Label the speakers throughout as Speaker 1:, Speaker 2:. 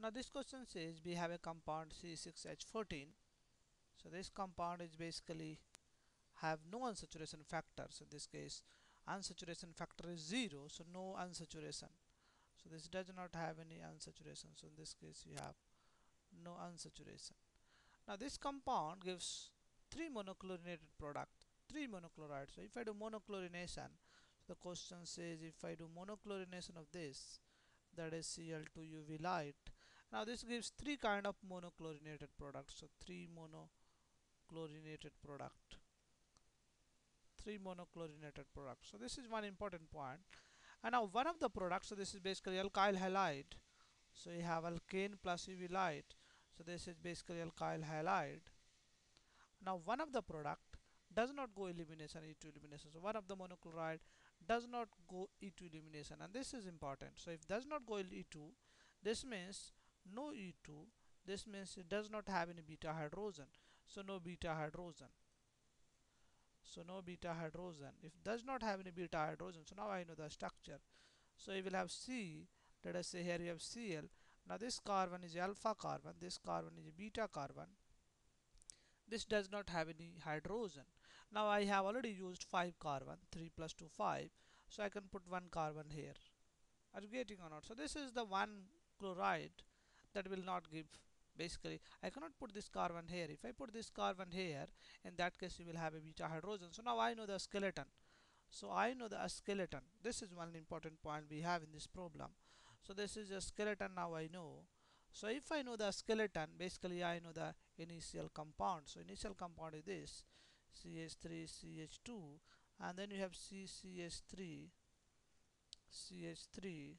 Speaker 1: Now this question says we have a compound C6H14. So this compound is basically have no unsaturation factor. So in this case unsaturation factor is 0, so no unsaturation. So this does not have any unsaturation. So in this case you have no unsaturation. Now this compound gives three monochlorinated product, three monochlorides. So if I do monochlorination, so the question says if I do monochlorination of this, that is Cl2 UV light. Now this gives three kind of monochlorinated products. So chlorinated product, three monochlorinated products. So this is one important point. And now one of the products, so this is basically alkyl halide. So you have alkane plus UV light. So this is basically alkyl halide. Now one of the product does not go elimination E2 elimination. So one of the monochloride does not go E2 elimination, and this is important. So if does not go E2, this means no E2. This means it does not have any beta hydrogen. So no beta hydrogen. So no beta hydrogen. If does not have any beta hydrogen, so now I know the structure. So you will have C. Let us say here you have Cl. Now this carbon is alpha carbon. This carbon is beta carbon. This does not have any hydrogen. Now I have already used 5 carbon, 3 plus 2 5, so I can put 1 carbon here. Are you getting or not? So this is the one chloride that will not give. Basically I cannot put this carbon here. If I put this carbon here, in that case you will have a beta hydrogen. So now I know the skeleton. So I know the skeleton. This is one important point we have in this problem. So this is a skeleton, now I know. So if I know the skeleton, basically I know the initial compound. So initial compound is this CH3 CH2, and then you have CCH3 CH3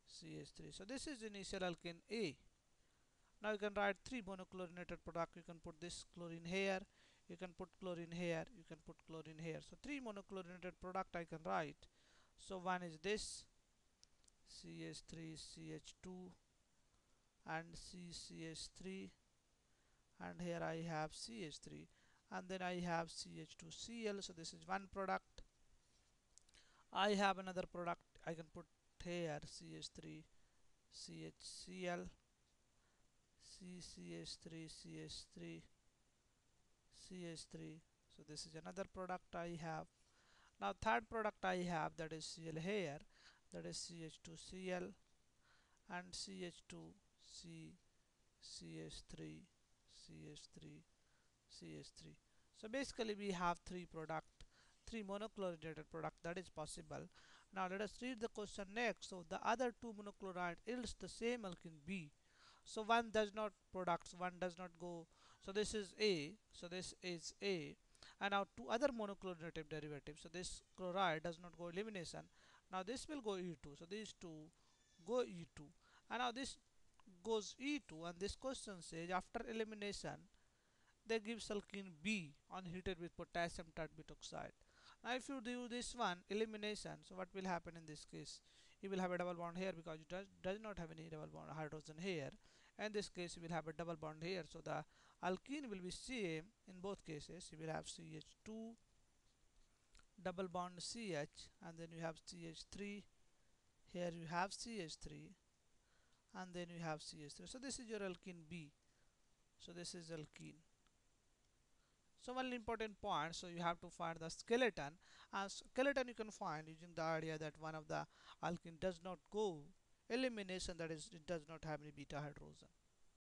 Speaker 1: CH3. So this is initial alkane A. Now you can write three monochlorinated product. You can put this chlorine here, you can put chlorine here, you can put chlorine here. So three monochlorinated product I can write. So one is this CH3CH2 and CCH3, and here I have CH3, and then I have CH2Cl. So this is one product. I have another product I can put here CH3 CHCl, CCH3 CH3 CH3. So this is another product I have. Now third product I have, that is Cl here, that is CH2Cl and CH2C CH3 CH3 CH3. So basically we have three product, three monochlorinated product, that is possible. Now let us read the question next. So the other two monochloride yields the same alkene B. So one does not products, one does not go. So this is A. So this is A. And now two other monochlorinated derivatives. So this chloride does not go elimination. Now this will go E2. So these two go E2. And now this goes E2. And this question says after elimination they give alkene B unheated with potassium tert-butoxide. Now if you do this one elimination, so what will happen in this case? You will have a double bond here because it does not have any double bond hydrogen here. In this case you will have a double bond here, so the alkene will be same in both cases. You will have CH2 double bond CH, and then you have CH3. Here you have CH3, and then you have CH3. So this is your alkene B. So this is alkene. So one important point, so you have to find the skeleton, and skeleton you can find using the idea that one of the alkene does not go elimination, that is it does not have any beta hydrogen.